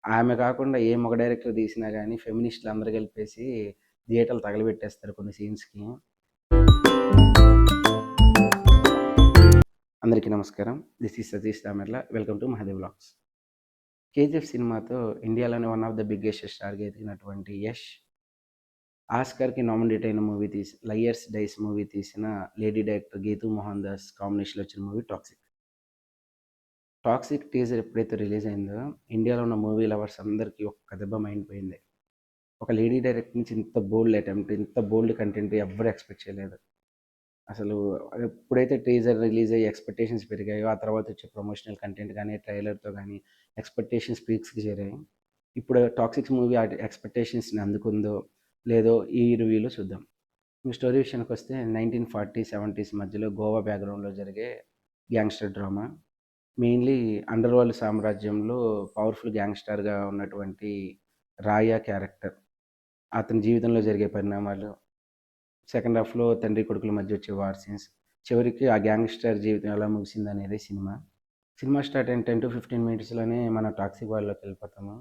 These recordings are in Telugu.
ఆమె కాకుండా ఏ మగ డైరెక్టర్ తీసినా గానీ ఫెమినిస్టులు అందరూ కలిపేసి థియేటర్లు తగలబెట్టేస్తారు కొన్ని సీన్స్‌కి. అందరికీ నమస్కారం. This is Satish Damerla. Welcome to Mahadev vlogs. 'KGF' సినిమాతో ఇండియాలోనే వన్ ఆఫ్ ద బిగ్గెస్ట్ స్టార్‌గా ఎదిగినటువంటి యష్, ఆస్కార్‌కి నామినేట్ అయిన మూవీ 'లయర్స్ డైస్' మూవీ తీసిన లేడీ డైరెక్టర్ గీతూ మోహన్ దాస్ కాంబినేషన్‌లో వచ్చిన మూవీ 'టాక్సిక్' టీజర్ ఎప్పుడైతే రిలీజ్ అయిందో ఇండియాలో ఉన్న మూవీ లవర్స్ అందరికీ ఒక్క దెబ్బ మైండ్ పోయింది. ఒక లేడీ డైరెక్టర్ నుంచి ఇంత బోల్డ్ అటెంప్ట్, ఇంత బోల్డ్ కంటెంట్ ఎవ్వరు ఎక్స్పెక్ట్ చేయలేదు. అసలు ఎప్పుడైతే టీజర్ రిలీజ్ అయ్యి ఎక్స్పెక్టేషన్స్ పెరిగాయో, ఆ తర్వాత వచ్చే ప్రమోషనల్ కంటెంట్ కానీ, ట్రైలర్తో కానీ ఎక్స్పెక్టేషన్స్ పీక్స్‌కి చేరాయి. ఇప్పుడు 'టాక్సిక్' మూవీ ఆ ఎక్స్పెక్టేషన్స్‌ని అందుకుందో లేదో ఈ రివ్యూలో చూద్దాం. స్టోరీ విషయానికి వస్తే 1940s, 70s మధ్యలో గోవా బ్యాక్గ్రౌండ్లో జరిగే gangster drama. Mainly under world సామ్రాజ్యంలో పవర్ఫుల్ గ్యాంగ్స్టర్గా ఉన్నటువంటి రాయా క్యారెక్టర్, అతని జీవితంలో జరిగే పరిణామాలు, సెకండ్ హాఫ్లో తండ్రి కొడుకుల మధ్య వచ్చే వార్ సీన్స్, చివరికి ఆ గ్యాంగ్స్టర్ జీవితం ఎలా ముగిసిందనేది సినిమా స్టార్ట్ అయిన 10 to 15 మినిట్స్లోనే మనం టాక్సిక్ వరల్డ్లోకి వెళ్ళిపోతాము.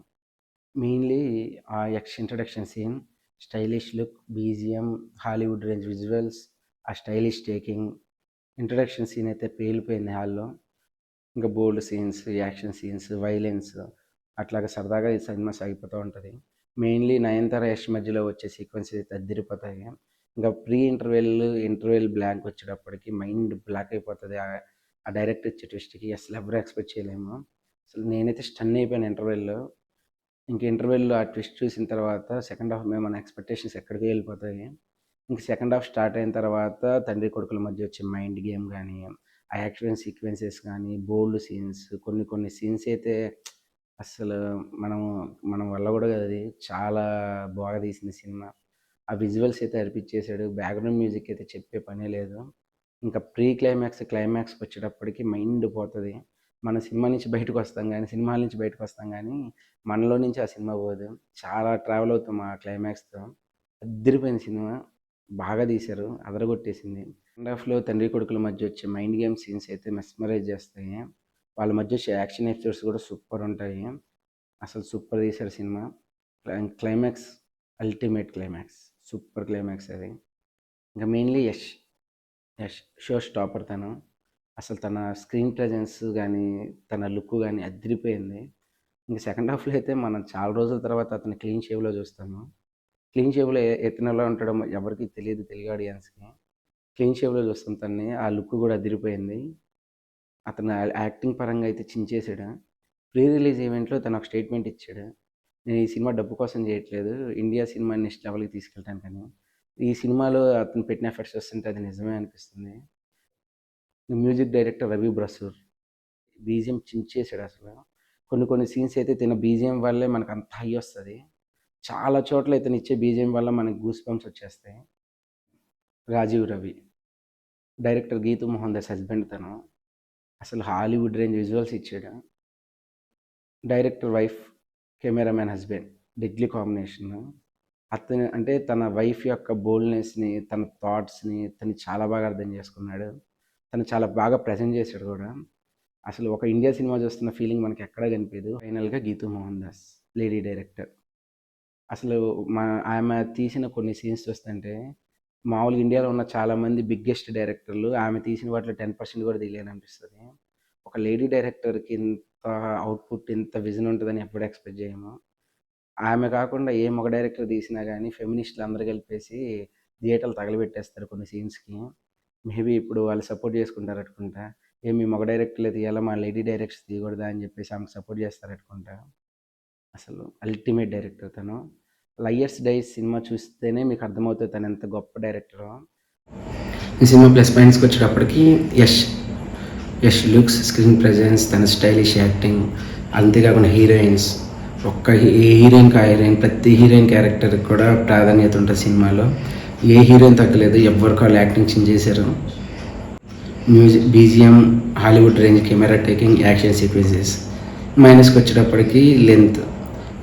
మెయిన్లీ ఆ introduction scene, stylish look, BGM, Hollywood range visuals, ఆ స్టైలిష్ టేకింగ్, ఇంట్రడక్షన్ సీన్ అయితే పేలిపోయింది హాల్లో. ఇంకా bold scenes, action scenes, violence, అట్లాగా సరదాగా ఈ సినిమా సాగిపోతూ ఉంటుంది. మెయిన్లీ నయనతార, యష్ మధ్యలో వచ్చే సీక్వెన్స్ అయితే అదిరిపోతాయి. ఇంకా ఇంటర్వెల్ బ్లాంక్ వచ్చేటప్పటికి మైండ్ బ్లాక్ అయిపోతుంది. ఆ డైరెక్ట్ ఇచ్చే ట్విస్ట్కి అసలు ఎవరు ఎక్స్పెక్ట్ చేయలేము. అసలు నేనైతే స్టన్ అయిపోయాను ఇంటర్వెల్లో. ఇంటర్వెల్లో ఆ ట్విస్ట్ చూసిన తర్వాత సెకండ్ హాఫ్ మీద మన ఎక్స్పెక్టేషన్స్ ఎక్కడికి వెళ్ళిపోతాయి. ఇంక సెకండ్ హాఫ్ స్టార్ట్ అయిన తర్వాత తండ్రి కొడుకుల మధ్య వచ్చే మైండ్ గేమ్ కానీ, ఆ యాక్షన్ సీక్వెన్సెస్ కానీ, బోల్డ్ సీన్స్, కొన్ని సీన్స్ అయితే అస్సలు మనం వల్ల కూడా అది చాలా బాగా తీసింది సినిమా. ఆ విజువల్స్ అయితే అర్పించేశాడు. బ్యాక్గ్రౌండ్ మ్యూజిక్ అయితే చెప్పే పనే లేదు. ఇంకా క్లైమాక్స్కి వచ్చేటప్పటికి మైండ్ పోతుంది. మన సినిమా నుంచి బయటకు వస్తాం కానీ, సినిమాల నుంచి బయటకు వస్తాం కానీ మనలో నుంచి ఆ సినిమా పోదు. చాలా ట్రావెల్ అవుతాం ఆ క్లైమాక్స్తో. అదిరిపోయిన సినిమా, బాగా తీశారు, అదరగొట్టేసింది. సెకండ్ హాఫ్లో తండ్రి కొడుకుల మధ్య వచ్చే మైండ్ గేమ్ సీన్స్ అయితే మెస్మరైజ్ చేస్తాయి. వాళ్ళ మధ్య వచ్చే యాక్షన్ ఎపిసోడ్స్ కూడా సూపర్ ఉంటాయి. అసలు సూపర్ తీశారు cinema. Climax ultimate climax, super climax అది. ఇంకా మెయిన్లీ యష్ షో స్టాపర్ తను. అసలు తన స్క్రీన్ ప్రెజెన్స్ కానీ, తన లుక్ కానీ అదిరిపోయింది. ఇంక సెకండ్ హాఫ్లో అయితే మనం చాలా రోజుల తర్వాత అతను క్లీన్ షేవ్లో చూస్తాము. క్లీన్ షేవ్లో ఎతనెలా ఉంటాడో ఎవరికి తెలియదు, తెలుగు ఆడియన్స్కి. క్లీన్ షేవ్లో చూస్తాం తన్ని. ఆ లుక్ కూడా అదిరిపోయింది. అతను యాక్టింగ్ పరంగా అయితే చించేసాడు. ప్రీ రిలీజ్ ఈవెంట్లో తను ఒక స్టేట్మెంట్ ఇచ్చాడు. నేను ఈ సినిమా డబ్బు కోసం చేయట్లేదు, ఇండియా సినిమా నెక్స్ట్ లెవెల్కి తీసుకెళ్ళటానికని. ఈ సినిమాలో అతను పెట్టిన ఎఫర్ట్స్ వస్తుంటే అది నిజమే అనిపిస్తుంది. మ్యూజిక్ డైరెక్టర్ రవి బ్రసూర్ బీజిఎం చించేసాడు అసలు. కొన్ని సీన్స్ అయితే తిన బీజిఎం వల్లే మనకు అంత హై వస్తుంది. చాలా చోట్ల ఇతను ఇచ్చే బీజిఎం వల్ల మనకు గూస్ బంప్స్ వచ్చేస్తాయి. రాజీవ్ రవి డైరెక్టర్ గీతూ మోహన్ దాస్ హస్బెండ్ తను. అసలు హాలీవుడ్ రేంజ్ విజువల్స్ ఇచ్చాడు. Director wife, cameraman husband, deadly combination. అతను అంటే తన వైఫ్ యొక్క బోల్డ్నెస్ని, తన థాట్స్ని తను చాలా బాగా అర్థం చేసుకున్నాడు. తను చాలా బాగా ప్రజెంట్ చేశాడు కూడా. అసలు ఒక ఇండియా సినిమా చూస్తున్న ఫీలింగ్ మనకి ఎక్కడా కనిపించదు. ఫైనల్గా గీతూ మోహన్ దాస్ లేడీ డైరెక్టర్. అసలు ఆమె తీసిన కొన్ని సీన్స్ చూస్తుంటే మామూలుగా ఇండియాలో ఉన్న చాలామంది బిగ్గెస్ట్ డైరెక్టర్లు ఆమె తీసిన వాటిలో 10% కూడా తీయలేని అనిపిస్తుంది. ఒక లేడీ డైరెక్టర్కి ఇంత అవుట్పుట్, ఇంత విజన్ ఉంటుందని ఎప్పుడు ఎక్స్పెక్ట్ చేయము. ఆమె కాకుండా ఏ మగ డైరెక్టర్ తీసినా కానీ ఫెమినిస్టులు అందరూ కలిపేసి థియేటర్లు తగలబెట్టేస్తారు కొన్ని సీన్స్కి. మేబీ ఇప్పుడు వాళ్ళు సపోర్ట్ చేసుకుంటారు అనుకుంటా. మీ మగ డైరెక్టర్లే తీయాలా, మా లేడీ డైరెక్టర్స్ తీయకూడదా అని చెప్పేసి ఆమెకు సపోర్ట్ చేస్తారు అనుకుంటా. అసలు అల్టిమేట్ డైరెక్టర్ తను. 'లయర్స్ డైస్' సినిమా చూస్తేనే మీకు అర్థమవుతుంది తను ఎంత గొప్ప డైరెక్టరో. ఈ సినిమా ప్లస్ పాయింట్స్కి వచ్చేటప్పటికి యష్ లుక్స్, స్క్రీన్ ప్రెజెన్స్, తన స్టైలిష్ యాక్టింగ్, అంతేకాకుండా హీరోయిన్స్. ప్రతి హీరోయిన్ క్యారెక్టర్కి కూడా ప్రాధాన్యత ఉంటుంది సినిమాలో. ఏ హీరోయిన్ తగ్గలేదు, ఎవరికి వాళ్ళు యాక్టింగ్ చేశారు. Music, BGM, Hollywood range camera taking, action sequences. మైనస్కి వచ్చేటప్పటికి లెంత్.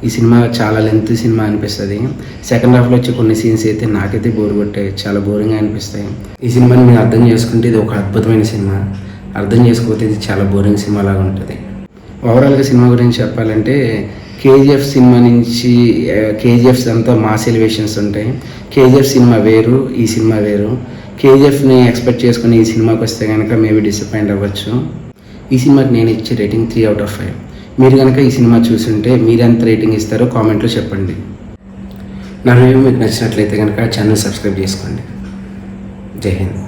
ఈ సినిమా చాలా లెంత్ సినిమా అనిపిస్తుంది. సెకండ్ హాఫ్లో వచ్చే కొన్ని సీన్స్ అయితే నాకైతే బోర్ కొట్టాయి, చాలా బోరింగ్గా అనిపిస్తాయి. ఈ సినిమాని మీరు అర్థం చేసుకుంటే ఇది ఒక అద్భుతమైన సినిమా, అర్థం చేసుకోకపోతే ఇది చాలా బోరింగ్ సినిమా లాగా ఉంటుంది. ఓవరాల్గా సినిమా గురించి చెప్పాలంటే కేజీఎఫ్ సినిమా నుంచి కేజీఎఫ్స్ అంతా మాస్ ఎలివేషన్స్ ఉంటాయి. కేజీఎఫ్ సినిమా వేరు, ఈ సినిమా వేరు. కేజీఎఫ్ని ఎక్స్పెక్ట్ చేసుకుని ఈ సినిమాకి వస్తే కనుక మేబీ డిసప్పాయింట్ అవ్వచ్చు. ఈ సినిమాకి నేను ఇచ్చే రేటింగ్ 3/5. మీరు కనుక ఈ సినిమా చూసుంటే మీరు ఎంత రేటింగ్ ఇస్తారో కామెంట్లో చెప్పండి. నా రివ్యూ మీకు నచ్చినట్లయితే కనుక ఛానల్ సబ్స్క్రైబ్ చేసుకోండి. జై హింద్.